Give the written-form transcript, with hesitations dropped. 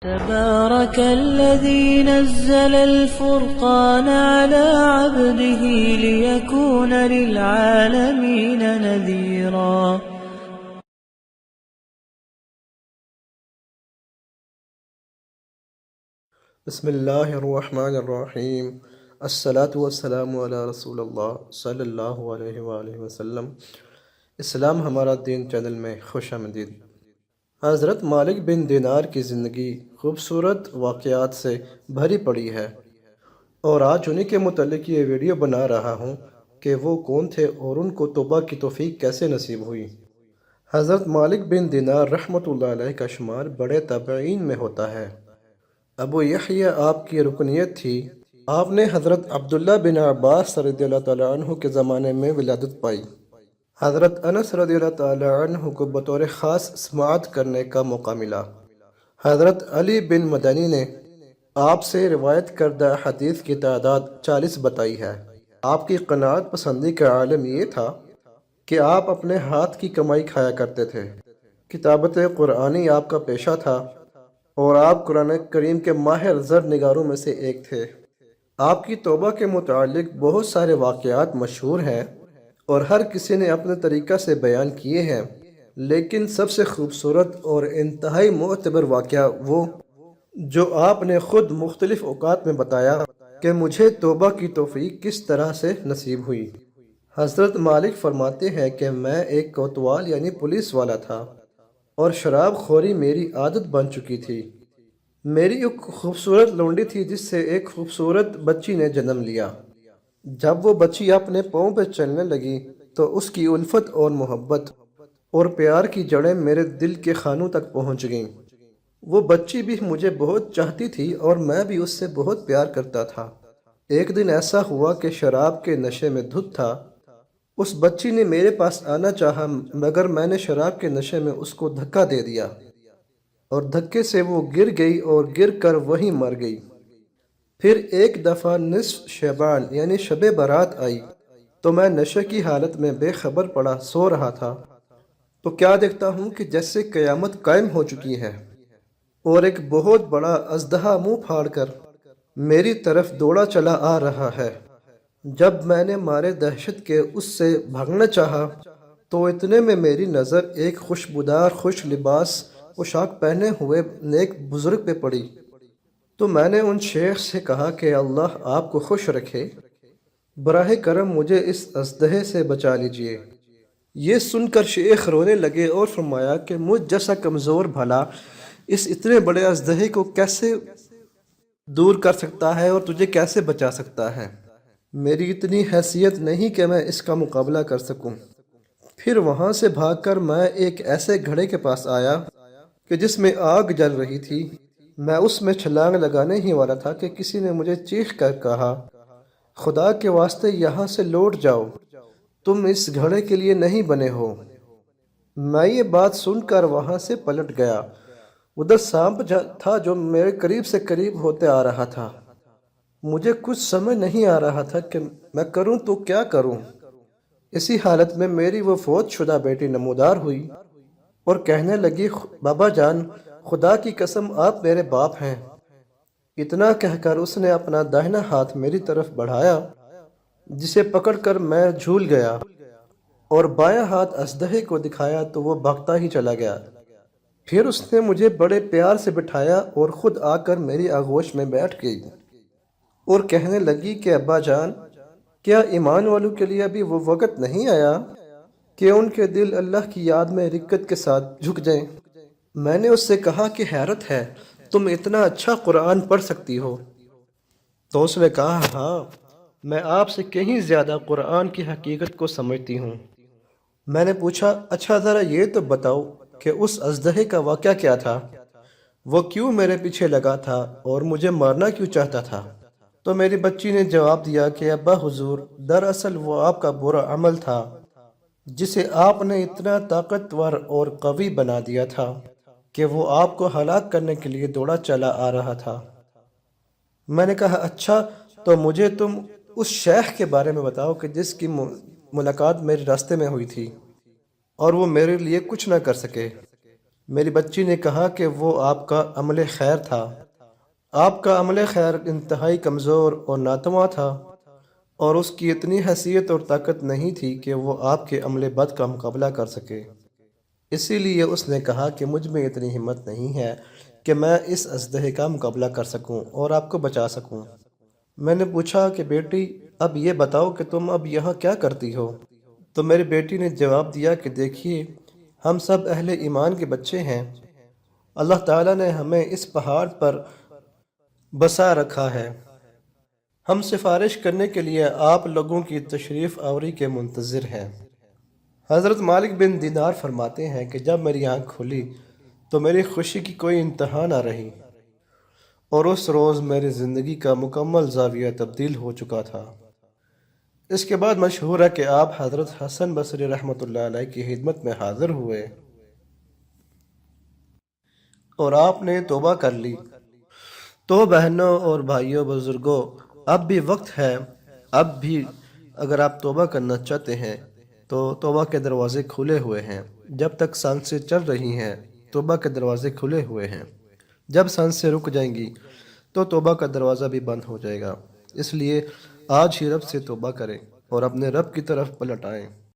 تبارك الذي نزل الفرقان على عبده ليكون للعالمين نذيرا. بسم اللہ الرحمن الرحیم. الصلاۃ والسلام علی رسول اللہ صلی اللہ علیہ وآلہ وسلم. اسلام ہمارا دین چینل میں خوش آمدید. حضرت مالک بن دینار کی زندگی خوبصورت واقعات سے بھری پڑی ہے، اور آج انہی کے متعلق یہ ویڈیو بنا رہا ہوں کہ وہ کون تھے اور ان کو توبہ کی توفیق کیسے نصیب ہوئی. حضرت مالک بن دینار رحمۃ اللہ علیہ کا شمار بڑے تابعین میں ہوتا ہے. ابو یحییٰ آپ کی رکنیت تھی. آپ نے حضرت عبداللہ بن عباس رضی اللہ تعالیٰ عنہ کے زمانے میں ولادت پائی. حضرت انس رضی اللہ تعالیٰ عنہ کو بطور خاص سماعت کرنے کا موقع ملا. حضرت علی بن مدنی نے آپ سے روایت کردہ حدیث کی تعداد 40 بتائی ہے. آپ کی قناعت پسندی کا عالم یہ تھا کہ آپ اپنے ہاتھ کی کمائی کھایا کرتے تھے. کتابت قرآنی آپ کا پیشہ تھا اور آپ قرآن کریم کے ماہر زر نگاروں میں سے ایک تھے. آپ کی توبہ کے متعلق بہت سارے واقعات مشہور ہیں اور ہر کسی نے اپنے طریقہ سے بیان کیے ہیں، لیکن سب سے خوبصورت اور انتہائی معتبر واقعہ وہ جو آپ نے خود مختلف اوقات میں بتایا کہ مجھے توبہ کی توفیق کس طرح سے نصیب ہوئی. حضرت مالک فرماتے ہیں کہ میں ایک کوتوال یعنی پولیس والا تھا اور شراب خوری میری عادت بن چکی تھی. میری ایک خوبصورت لونڈی تھی جس سے ایک خوبصورت بچی نے جنم لیا. جب وہ بچی اپنے پاؤں پہ چلنے لگی تو اس کی الفت اور محبت اور پیار کی جڑیں میرے دل کے خانوں تک پہنچ گئیں. وہ بچی بھی مجھے بہت چاہتی تھی اور میں بھی اس سے بہت پیار کرتا تھا. ایک دن ایسا ہوا کہ شراب کے نشے میں دھت تھا. اس بچی نے میرے پاس آنا چاہا مگر میں نے شراب کے نشے میں اس کو دھکا دے دیا اور دھکے سے وہ گر گئی اور گر کر وہیں مر گئی. پھر ایک دفعہ نصف شعبان یعنی شب برات آئی تو میں نشے کی حالت میں بے خبر پڑا سو رہا تھا تو کیا دیکھتا ہوں کہ جیسے قیامت قائم ہو چکی ہے اور ایک بہت بڑا اژدہا منہ پھاڑ کر میری طرف دوڑا چلا آ رہا ہے. جب میں نے مارے دہشت کے اس سے بھاگنا چاہا تو اتنے میں میری نظر ایک خوشبودار خوش لباس پوشاک پہنے ہوئے نیک بزرگ پہ پڑی. تو میں نے ان شیخ سے کہا کہ اللہ آپ کو خوش رکھے، براہ کرم مجھے اس اژدہے سے بچا لیجئے. یہ سن کر شیخ رونے لگے اور فرمایا کہ مجھ جیسا کمزور بھلا اس اتنے بڑے اژدہے کو کیسے دور کر سکتا ہے اور تجھے کیسے بچا سکتا ہے. میری اتنی حیثیت نہیں کہ میں اس کا مقابلہ کر سکوں. پھر وہاں سے بھاگ کر میں ایک ایسے گھڑے کے پاس آیا کہ جس میں آگ جل رہی تھی. میں اس میں چھلانگ لگانے ہی والا تھا کہ کسی نے مجھے چیخ کر کہا، خدا کے واسطے یہاں سے لوٹ جاؤ، تم اس گھڑے کے لیے نہیں بنے ہو. میں یہ بات سن کر وہاں سے پلٹ گیا. ادھر سانپ تھا جو میرے قریب سے قریب ہوتے آ رہا تھا. مجھے کچھ سمجھ نہیں آ رہا تھا کہ میں کروں تو کیا کروں. اسی حالت میں میری وہ فوت شدہ بیٹی نمودار ہوئی اور کہنے لگی، بابا جان خدا کی قسم آپ میرے باپ ہیں. اتنا کہہ کر اس نے اپنا داہنا ہاتھ میری طرف بڑھایا جسے پکڑ کر میں جھول گیا اور بایاں ہاتھ اژدہے کو دکھایا تو وہ بھاگتا ہی چلا گیا. پھر اس نے مجھے بڑے پیار سے بٹھایا اور خود آ کر میری آغوش میں بیٹھ گئی اور کہنے لگی کہ ابا جان کیا ایمان والوں کے لیے ابھی وہ وقت نہیں آیا کہ ان کے دل اللہ کی یاد میں رقت کے ساتھ جھک جائیں. میں نے اس سے کہا کہ حیرت ہے، تم اتنا اچھا قرآن پڑھ سکتی ہو. تو اس نے کہا، ہاں میں آپ سے کہیں زیادہ قرآن کی حقیقت کو سمجھتی ہوں. میں نے پوچھا، اچھا ذرا یہ تو بتاؤ کہ اس اژدہے کا واقعہ کیا تھا؟ وہ کیوں میرے پیچھے لگا تھا اور مجھے مارنا کیوں چاہتا تھا؟ تو میری بچی نے جواب دیا کہ ابا حضور دراصل وہ آپ کا برا عمل تھا جسے آپ نے اتنا طاقتور اور قوی بنا دیا تھا کہ وہ آپ کو ہلاک کرنے کے لیے دوڑا چلا آ رہا تھا. میں نے کہا، اچھا تو مجھے تم اس شیخ کے بارے میں بتاؤ کہ جس کی ملاقات میرے راستے میں ہوئی تھی اور وہ میرے لیے کچھ نہ کر سکے. میری بچی نے کہا کہ وہ آپ کا عمل خیر تھا۔ آپ کا عمل خیر انتہائی کمزور اور ناتواں تھا، اور اس کی اتنی حیثیت اور طاقت نہیں تھی کہ وہ آپ کے عمل بد کا مقابلہ کر سکے۔ اسی لیے اس نے کہا کہ مجھ میں اتنی ہمت نہیں ہے کہ میں اس اژدہے کا مقابلہ کر سکوں اور آپ کو بچا سکوں۔ میں نے پوچھا کہ بیٹی، اب یہ بتاؤ کہ تم اب یہاں کیا کرتی ہو؟ تو میری بیٹی نے جواب دیا کہ دیکھیے، ہم سب اہل ایمان کے بچے ہیں۔ اللہ تعالیٰ نے ہمیں اس پہاڑ پر بسا رکھا ہے۔ ہم سفارش کرنے کے لیے آپ لوگوں کی تشریف آوری کے منتظر ہیں۔ حضرت مالک بن دینار فرماتے ہیں کہ جب میری آنکھ کھلی تو میری خوشی کی کوئی انتہا نہ رہی، اور اس روز میری زندگی کا مکمل زاویہ تبدیل ہو چکا تھا۔ اس کے بعد مشہور ہے کہ آپ حضرت حسن بصری رحمۃ اللہ علیہ کی خدمت میں حاضر ہوئے اور آپ نے توبہ کر لی۔ تو بہنوں اور بھائیوں، بزرگوں، اب بھی وقت ہے۔ اب بھی اگر آپ توبہ کرنا چاہتے ہیں تو توبہ کے دروازے کھلے ہوئے ہیں۔ جب تک سانسیں چل رہی ہیں توبہ کے دروازے کھلے ہوئے ہیں۔ جب سانسیں رک جائیں گی تو توبہ کا دروازہ بھی بند ہو جائے گا۔ اس لیے آج ہی رب سے توبہ کریں اور اپنے رب کی طرف پلٹ آئیں۔